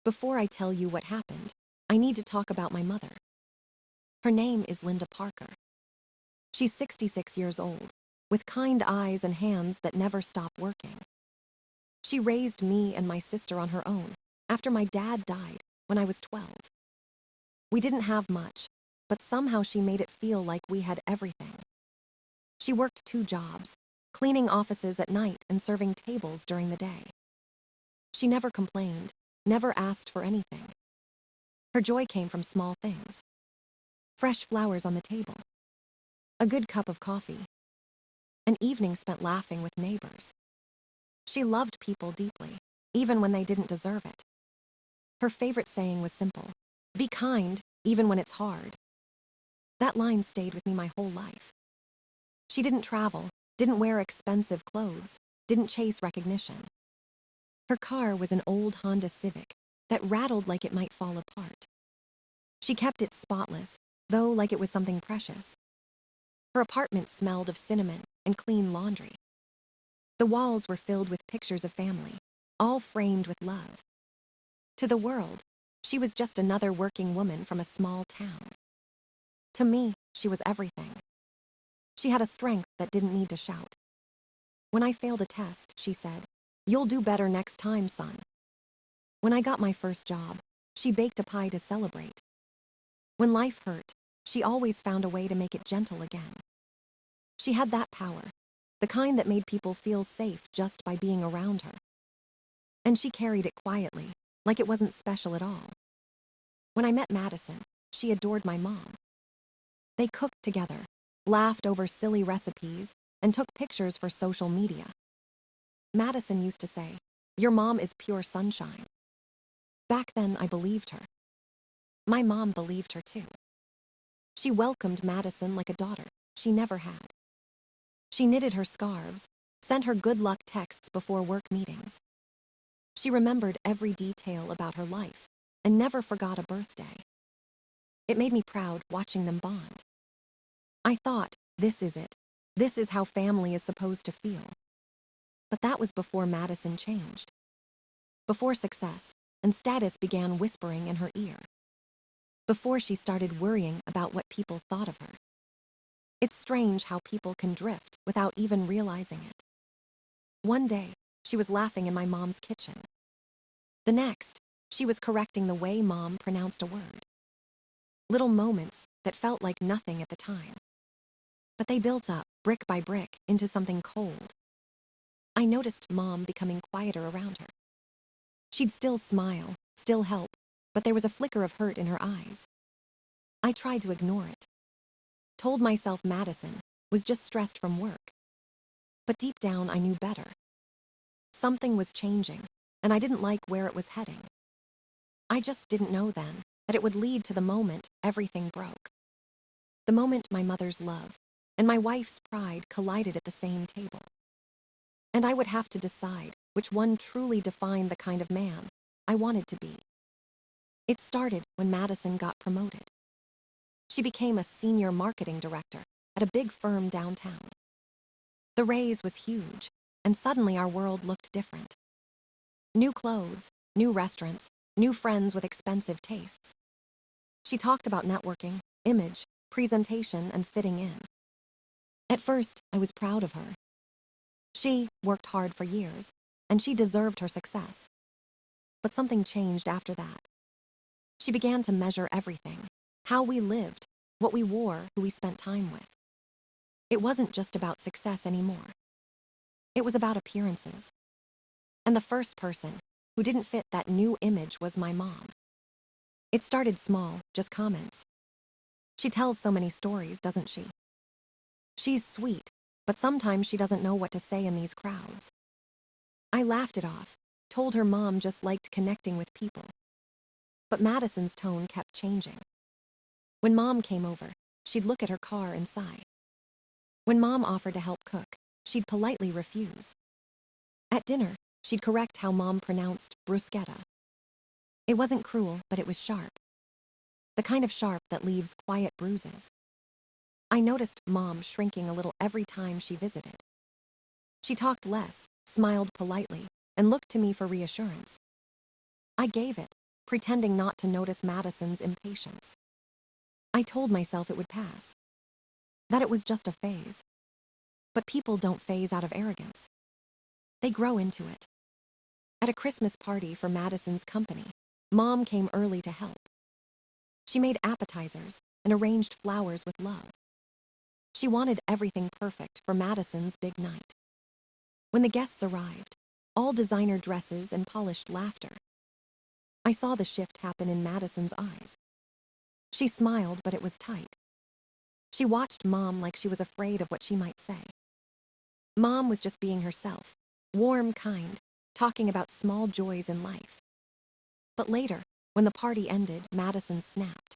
Before I tell you what happened, I need to talk about my mother. Her name is Linda Parker. She's 66 years old, with kind eyes and hands that never stop working. She raised me and my sister on her own after my dad died when I was 12. We didn't have much, but somehow she made it feel like we had everything. She worked 2 jobs, cleaning offices at night and serving tables during the day. She never complained, never asked for anything. Her joy came from small things. Fresh flowers on the table, a good cup of coffee, an evening spent laughing with neighbors. She loved people deeply, even when they didn't deserve it. Her favorite saying was simple: be kind, even when it's hard. That line stayed with me my whole life. She didn't travel, didn't wear expensive clothes, didn't chase recognition. Her car was an old Honda Civic that rattled like it might fall apart. She kept it spotless, though like it was something precious. Her apartment smelled of cinnamon and clean laundry. The walls were filled with pictures of family, all framed with love. To the world, she was just another working woman from a small town. To me, she was everything. She had a strength that didn't need to shout. When I failed a test, she said, "You'll do better next time, son." When I got my first job, she baked a pie to celebrate. When life hurt, she always found a way to make it gentle again. She had that power, the kind that made people feel safe just by being around her. And she carried it quietly, like it wasn't special at all. When I met Madison, she adored my mom. They cooked together, laughed over silly recipes, and took pictures for social media. Madison used to say, "Your mom is pure sunshine." Back then, I believed her. My mom believed her too. She welcomed Madison like a daughter she never had. She knitted her scarves, sent her good luck texts before work meetings. She remembered every detail about her life and never forgot a birthday. It made me proud watching them bond. I thought, this is it. This is how family is supposed to feel. But that was before Madison changed. Before success and status began whispering in her ear. Before she started worrying about what people thought of her. It's strange how people can drift without even realizing it. One day, she was laughing in my mom's kitchen. The next, she was correcting the way mom pronounced a word. Little moments that felt like nothing at the time. But they built up, brick by brick, into something cold. I noticed mom becoming quieter around her. She'd still smile, still help, but there was a flicker of hurt in her eyes. I tried to ignore it. Told myself Madison was just stressed from work. But deep down, I knew better. Something was changing, and I didn't like where it was heading. I just didn't know then that it would lead to the moment everything broke. The moment my mother's love and my wife's pride collided at the same table. And I would have to decide which one truly defined the kind of man I wanted to be. It started when Madison got promoted. She became a senior marketing director at a big firm downtown. The raise was huge, and suddenly our world looked different. New clothes, new restaurants, new friends with expensive tastes. She talked about networking, image, presentation, and fitting in. At first, I was proud of her. She worked hard for years, and she deserved her success. But something changed after that. She began to measure everything: how we lived, what we wore, who we spent time with. It wasn't just about success anymore. It was about appearances. And the first person who didn't fit that new image was my mom. It started small, just comments. She tells so many stories, doesn't she? She's sweet, but sometimes she doesn't know what to say in these crowds. I laughed it off, told her mom just liked connecting with people. But Madison's tone kept changing. When mom came over, she'd look at her car and sigh. When mom offered to help cook, she'd politely refuse. At dinner, she'd correct how mom pronounced bruschetta. It wasn't cruel, but it was sharp. The kind of sharp that leaves quiet bruises. I noticed mom shrinking a little every time she visited. She talked less, smiled politely, and looked to me for reassurance. I gave it, pretending not to notice Madison's impatience. I told myself it would pass, that it was just a phase. But people don't phase out of arrogance. They grow into it. At a Christmas party for Madison's company, Mom came early to help. She made appetizers and arranged flowers with love. She wanted everything perfect for Madison's big night. When the guests arrived, all designer dresses and polished laughter, I saw the shift happen in Madison's eyes. She smiled, but it was tight. She watched Mom like she was afraid of what she might say. Mom was just being herself, warm, kind, talking about small joys in life. But later, when the party ended, Madison snapped.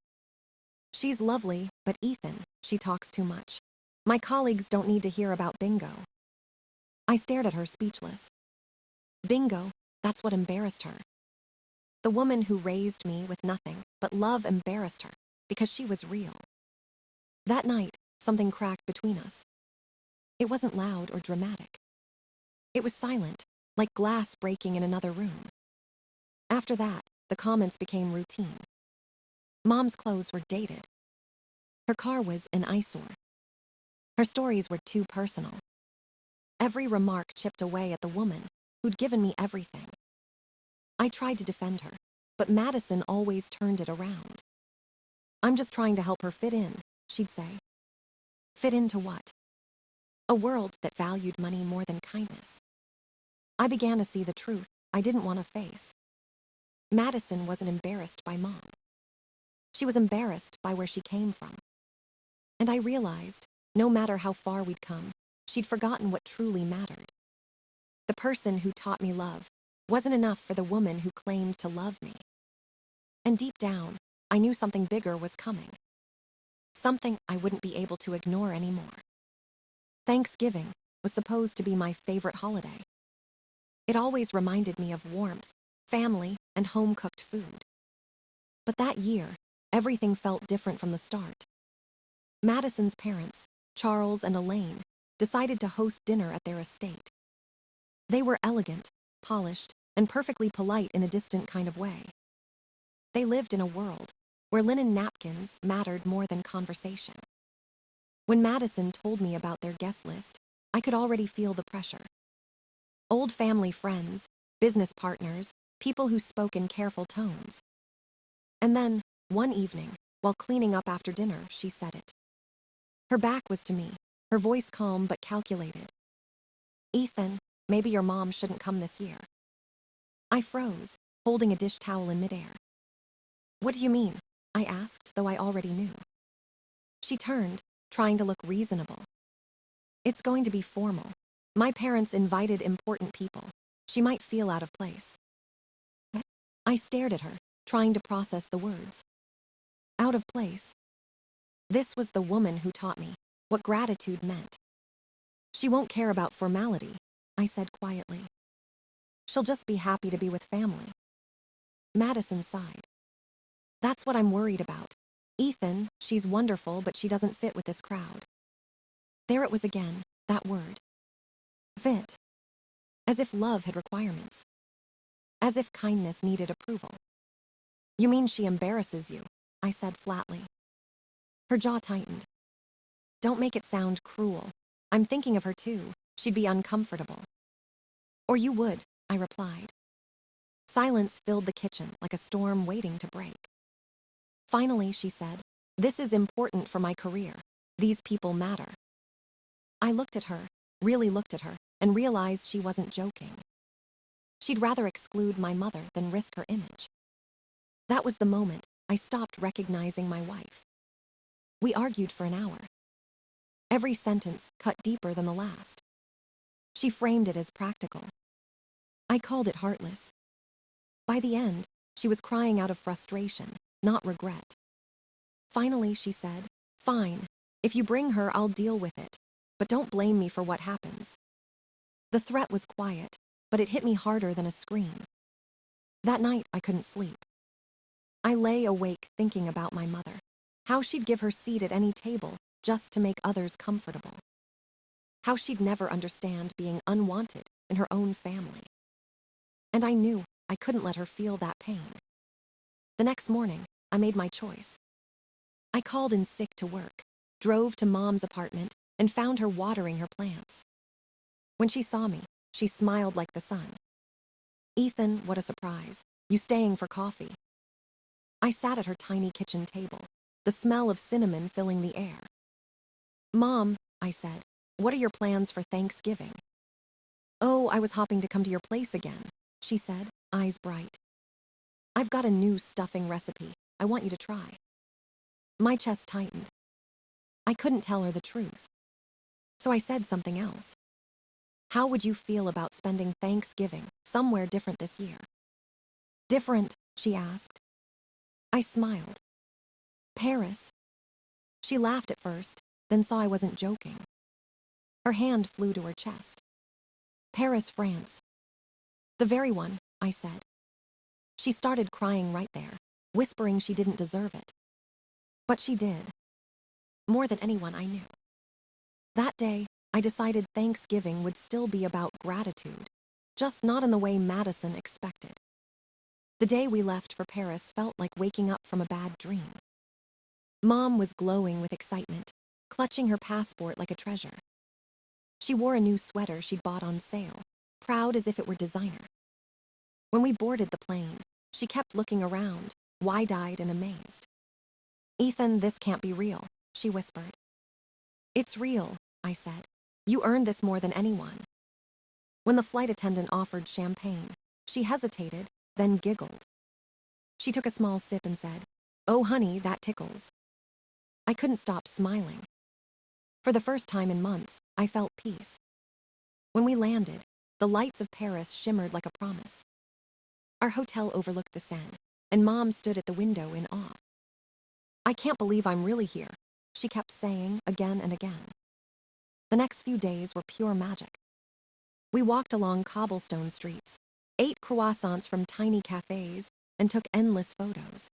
"She's lovely, but Ethan, she talks too much. My colleagues don't need to hear about bingo." I stared at her speechless. Bingo, that's what embarrassed her. The woman who raised me with nothing but love embarrassed her because she was real. That night, something cracked between us. It wasn't loud or dramatic. It was silent, like glass breaking in another room. After that, the comments became routine. Mom's clothes were dated. Her car was an eyesore. Her stories were too personal. Every remark chipped away at the woman who'd given me everything. I tried to defend her, but Madison always turned it around. "I'm just trying to help her fit in," she'd say. Fit into what? A world that valued money more than kindness. I began to see the truth I didn't want to face. Madison wasn't embarrassed by Mom. She was embarrassed by where she came from. And I realized, no matter how far we'd come, she'd forgotten what truly mattered. The person who taught me love wasn't enough for the woman who claimed to love me. And deep down, I knew something bigger was coming. Something I wouldn't be able to ignore anymore. Thanksgiving was supposed to be my favorite holiday. It always reminded me of warmth, family, and home-cooked food. But that year, everything felt different from the start. Madison's parents, Charles and Elaine, decided to host dinner at their estate. They were elegant, polished, and perfectly polite in a distant kind of way. They lived in a world where linen napkins mattered more than conversation. When Madison told me about their guest list, I could already feel the pressure. Old family friends, business partners, people who spoke in careful tones. And then, one evening, while cleaning up after dinner, she said it. Her back was to me, her voice calm but calculated. "Ethan, maybe your mom shouldn't come this year." I froze, holding a dish towel in midair. "What do you mean?" I asked, though I already knew. She turned, trying to look reasonable. "It's going to be formal. My parents invited important people. She might feel out of place." I stared at her, trying to process the words. Out of place. This was the woman who taught me what gratitude meant. "She won't care about formality," I said quietly. "She'll just be happy to be with family." Madison sighed. "That's what I'm worried about. Ethan, she's wonderful, but she doesn't fit with this crowd." There it was again, that word. Fit. As if love had requirements. As if kindness needed approval. "You mean she embarrasses you?" I said flatly. Her jaw tightened. "Don't make it sound cruel. I'm thinking of her too. She'd be uncomfortable." "Or you would," I replied. Silence filled the kitchen like a storm waiting to break. Finally, she said, "This is important for my career. These people matter." I looked at her, really looked at her, and realized she wasn't joking. She'd rather exclude my mother than risk her image. That was the moment I stopped recognizing my wife. We argued for an hour. Every sentence cut deeper than the last. She framed it as practical. I called it heartless. By the end, she was crying out of frustration, not regret. Finally, she said, "Fine. If you bring her, I'll deal with it. But don't blame me for what happens." The threat was quiet, but it hit me harder than a scream. That night, I couldn't sleep. I lay awake thinking about my mother, how she'd give her seat at any table just to make others comfortable. How she'd never understand being unwanted in her own family. And I knew I couldn't let her feel that pain. The next morning, I made my choice. I called in sick to work, drove to Mom's apartment, and found her watering her plants. When she saw me, she smiled like the sun. "Ethan, what a surprise. You staying for coffee?" I sat at her tiny kitchen table, the smell of cinnamon filling the air. "Mom," I said, "what are your plans for Thanksgiving?" "Oh, I was hoping to come to your place again," she said, eyes bright. "I've got a new stuffing recipe I want you to try." My chest tightened. I couldn't tell her the truth. So I said something else. "How would you feel about spending Thanksgiving somewhere different this year?" "Different?" she asked. I smiled. "Paris." She laughed at first, then saw I wasn't joking. Her hand flew to her chest. "Paris, France." "The very one," I said. She started crying right there, whispering she didn't deserve it. But she did. More than anyone I knew. That day, I decided Thanksgiving would still be about gratitude, just not in the way Madison expected. The day we left for Paris felt like waking up from a bad dream. Mom was glowing with excitement, clutching her passport like a treasure. She wore a new sweater she'd bought on sale, proud as if it were designer. When we boarded the plane, she kept looking around, wide-eyed and amazed. "Ethan, this can't be real," she whispered. "It's real," I said. "You earned this more than anyone." When the flight attendant offered champagne, she hesitated, then giggled. She took a small sip and said, "Oh, honey, that tickles." I couldn't stop smiling. For the first time in months, I felt peace. When we landed, the lights of Paris shimmered like a promise. Our hotel overlooked the Seine, and Mom stood at the window in awe. "I can't believe I'm really here," she kept saying again and again. The next few days were pure magic. We walked along cobblestone streets, ate croissants from tiny cafes, and took endless photos.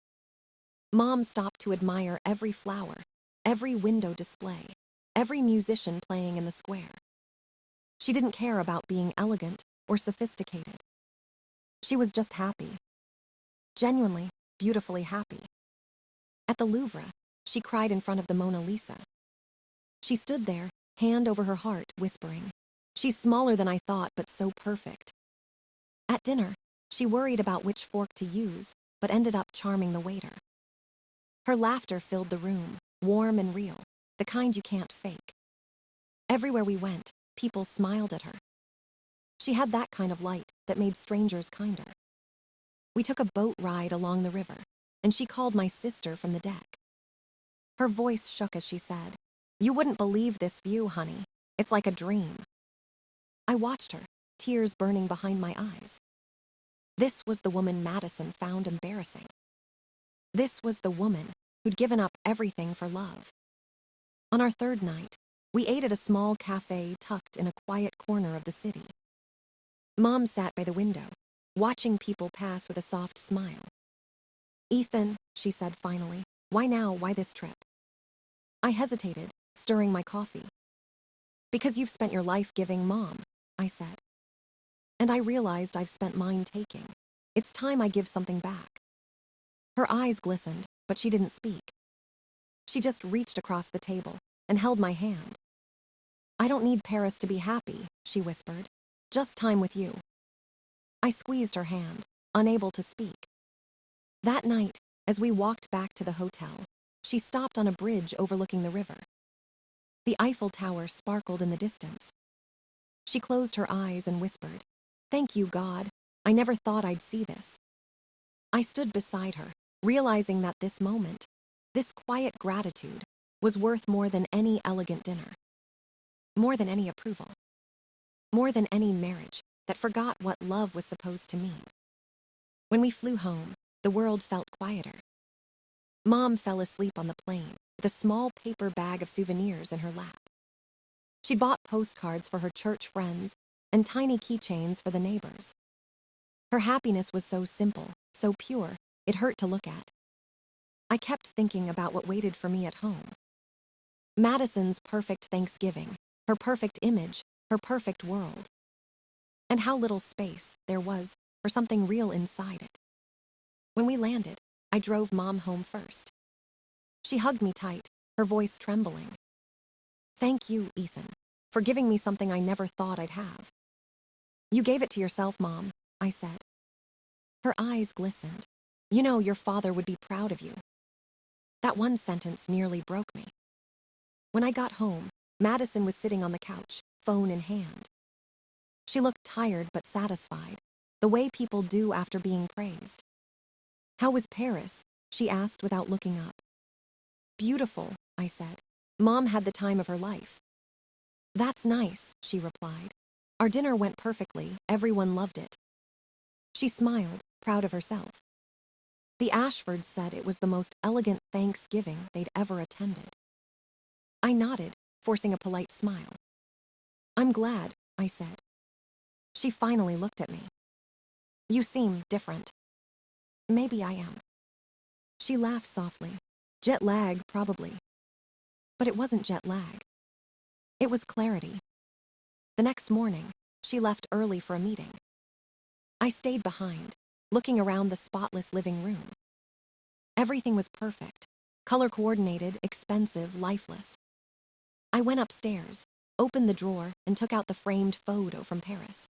Mom stopped to admire every flower, every window display, every musician playing in the square. She didn't care about being elegant or sophisticated. She was just happy. Genuinely, beautifully happy. At the Louvre, she cried in front of the Mona Lisa. She stood there, hand over her heart, whispering, "She's smaller than I thought, but so perfect." At dinner, she worried about which fork to use, but ended up charming the waiter. Her laughter filled the room, warm and real, the kind you can't fake. Everywhere we went, people smiled at her. She had that kind of light that made strangers kinder. We took a boat ride along the river, and she called my sister from the deck. Her voice shook as she said, "You wouldn't believe this view, honey. It's like a dream." I watched her, tears burning behind my eyes. This was the woman Madison found embarrassing. This was the woman who'd given up everything for love. On our third night, we ate at a small cafe tucked in a quiet corner of the city. Mom sat by the window, watching people pass with a soft smile. "Ethan," she said finally, "why now? Why this trip?" I hesitated, stirring my coffee. "Because you've spent your life giving, Mom," I said. "And I realized I've spent mine taking. It's time I give something back." Her eyes glistened, but she didn't speak. She just reached across the table and held my hand. "I don't need Paris to be happy," she whispered. "Just time with you." I squeezed her hand, unable to speak. That night, as we walked back to the hotel, she stopped on a bridge overlooking the river. The Eiffel Tower sparkled in the distance. She closed her eyes and whispered, "Thank you, God. I never thought I'd see this." I stood beside her, realizing that this moment, this quiet gratitude, was worth more than any elegant dinner. More than any approval. More than any marriage that forgot what love was supposed to mean. When we flew home, the world felt quieter. Mom fell asleep on the plane with a small paper bag of souvenirs in her lap. She'd bought postcards for her church friends and tiny keychains for the neighbors. Her happiness was so simple, so pure, it hurt to look at. I kept thinking about what waited for me at home. Madison's perfect Thanksgiving, her perfect image, her perfect world. And how little space there was for something real inside it. When we landed, I drove Mom home first. She hugged me tight, her voice trembling. "Thank you, Ethan, for giving me something I never thought I'd have." "You gave it to yourself, Mom," I said. Her eyes glistened. "You know your father would be proud of you." That one sentence nearly broke me. When I got home, Madison was sitting on the couch, phone in hand. She looked tired but satisfied, the way people do after being praised. "How was Paris?" she asked without looking up. "Beautiful," I said. "Mom had the time of her life." "That's nice," she replied. "Our dinner went perfectly, everyone loved it." She smiled, proud of herself. The Ashfords said it was the most elegant Thanksgiving they'd ever attended. I nodded, forcing a polite smile. "I'm glad," I said. She finally looked at me. "You seem different." "Maybe I am." She laughed softly. "Jet lag, probably." But it wasn't jet lag. It was clarity. The next morning, she left early for a meeting. I stayed behind, looking around the spotless living room. Everything was perfect, color-coordinated, expensive, lifeless. I went upstairs, opened the drawer, and took out the framed photo from Paris.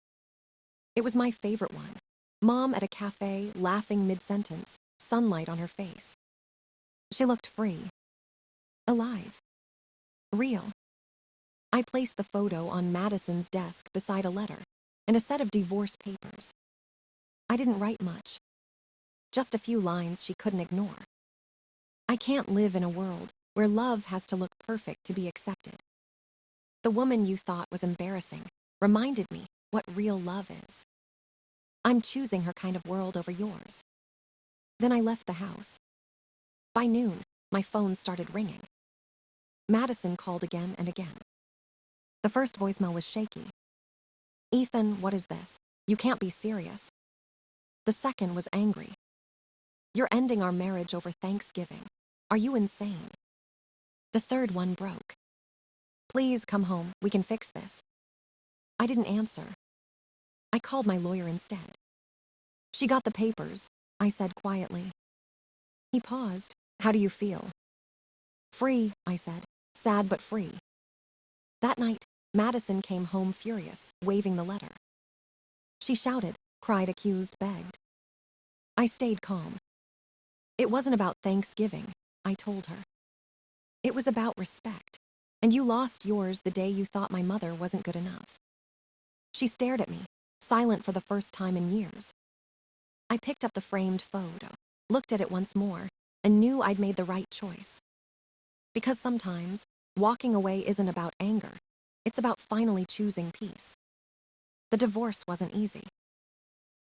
It was my favorite one. Mom at a cafe, laughing mid-sentence, sunlight on her face. She looked free, alive, real. I placed the photo on Madison's desk beside a letter and a set of divorce papers. I didn't write much, just a few lines she couldn't ignore. "I can't live in a world where love has to look perfect to be accepted. The woman you thought was embarrassing reminded me what real love is. I'm choosing her kind of world over yours." Then I left the house. By noon, my phone started ringing. Madison called again and again. The first voicemail was shaky. "Ethan, what is this? You can't be serious." The second was angry. "You're ending our marriage over Thanksgiving. Are you insane?" The third one broke. "Please come home, we can fix this." I didn't answer. I called my lawyer instead. "She got the papers," I said quietly. He paused. "How do you feel?" "Free," I said. "Sad but free." That night, Madison came home furious, waving the letter. She shouted, cried, accused, begged. I stayed calm. "It wasn't about Thanksgiving," I told her. "It was about respect. And you lost yours the day you thought my mother wasn't good enough." She stared at me, silent for the first time in years. I picked up the framed photo, looked at it once more, and knew I'd made the right choice. Because sometimes, walking away isn't about anger. It's about finally choosing peace. The divorce wasn't easy.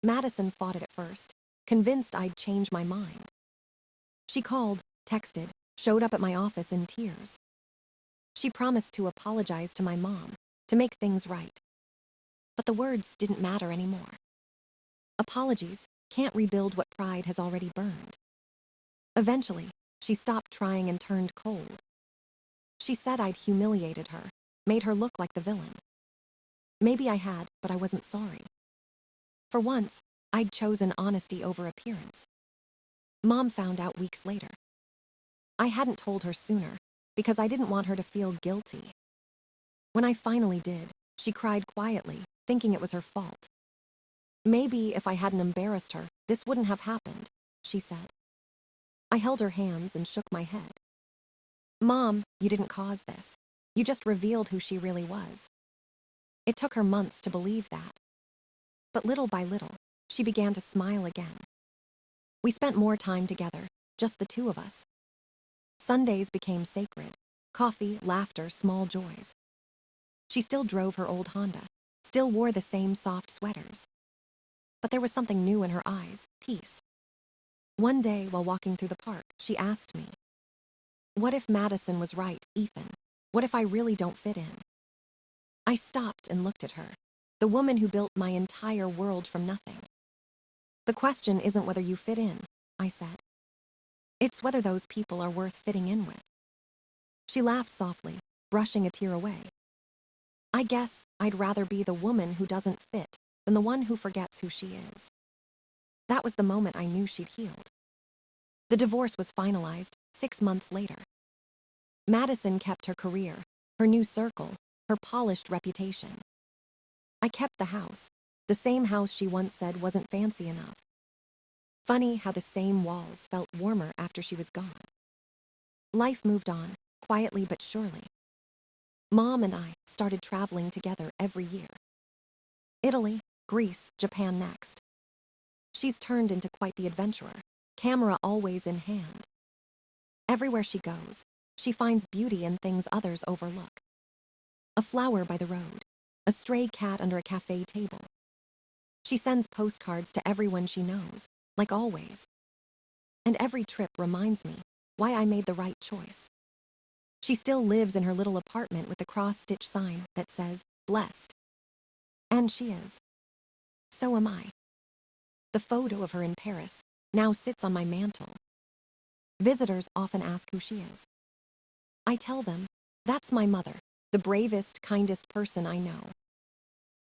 Madison fought it at first, convinced I'd change my mind. She called, texted, showed up at my office in tears. She promised to apologize to my mom, to make things right. But the words didn't matter anymore. Apologies can't rebuild what pride has already burned. Eventually, she stopped trying and turned cold. She said I'd humiliated her, made her look like the villain. Maybe I had, but I wasn't sorry. For once, I'd chosen honesty over appearance. Mom found out weeks later. I hadn't told her sooner, because I didn't want her to feel guilty. When I finally did, she cried quietly, thinking it was her fault. "Maybe if I hadn't embarrassed her, this wouldn't have happened," she said. I held her hands and shook my head. "Mom, you didn't cause this. You just revealed who she really was." It took her months to believe that. But little by little, she began to smile again. We spent more time together, just the two of us. Sundays became sacred. Coffee, laughter, small joys. She still drove her old Honda, still wore the same soft sweaters. But there was something new in her eyes, peace. One day, while walking through the park, she asked me, "What if Madison was right, Ethan? What if I really don't fit in?" I stopped and looked at her, the woman who built my entire world from nothing. "The question isn't whether you fit in," I said. "It's whether those people are worth fitting in with." She laughed softly, brushing a tear away. "I guess I'd rather be the woman who doesn't fit than the one who forgets who she is." That was the moment I knew she'd healed. The divorce was finalized 6 months later. Madison kept her career, her new circle, her polished reputation. I kept the house, the same house she once said wasn't fancy enough. Funny how the same walls felt warmer after she was gone. Life moved on, quietly but surely. Mom and I started traveling together every year. Italy, Greece, Japan next. She's turned into quite the adventurer, camera always in hand. Everywhere she goes, she finds beauty in things others overlook. A flower by the road, a stray cat under a cafe table. She sends postcards to everyone she knows, like always. And every trip reminds me why I made the right choice. She still lives in her little apartment with the cross-stitch sign that says, "Blessed." And she is. So am I. The photo of her in Paris now sits on my mantle. Visitors often ask who she is. I tell them, that's my mother, the bravest, kindest person I know.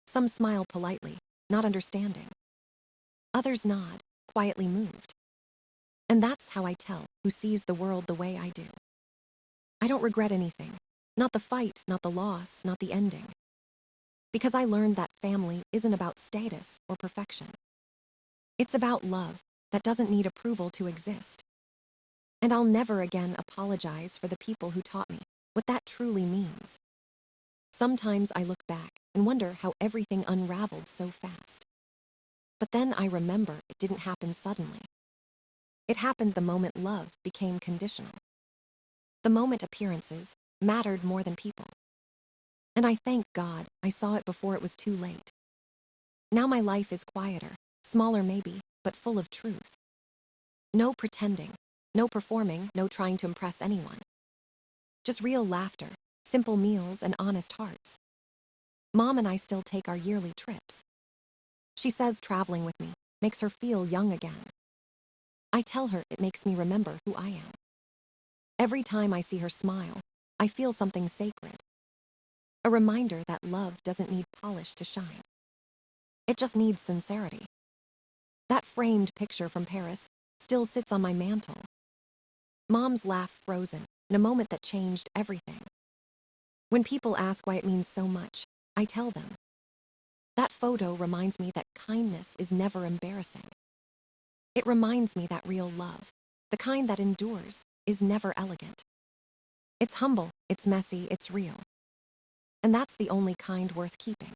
Some smile politely, not understanding. Others nod, quietly moved. And that's how I tell who sees the world the way I do. I don't regret anything. Not the fight, not the loss, not the ending. Because I learned that family isn't about status or perfection. It's about love that doesn't need approval to exist. And I'll never again apologize for the people who taught me what that truly means. Sometimes I look back and wonder how everything unraveled so fast. But then I remember it didn't happen suddenly. It happened the moment love became conditional. The moment appearances mattered more than people. And I thank God I saw it before it was too late. Now my life is quieter, smaller maybe, but full of truth. No pretending, no performing, no trying to impress anyone. Just real laughter, simple meals, and honest hearts. Mom and I still take our yearly trips. She says traveling with me makes her feel young again. I tell her it makes me remember who I am. Every time I see her smile, I feel something sacred. A reminder that love doesn't need polish to shine. It just needs sincerity. That framed picture from Paris still sits on my mantle. Mom's laugh frozen in a moment that changed everything. When people ask why it means so much, I tell them. That photo reminds me that kindness is never embarrassing. It reminds me that real love, the kind that endures, is never elegant. It's humble, it's messy, it's real. And that's the only kind worth keeping.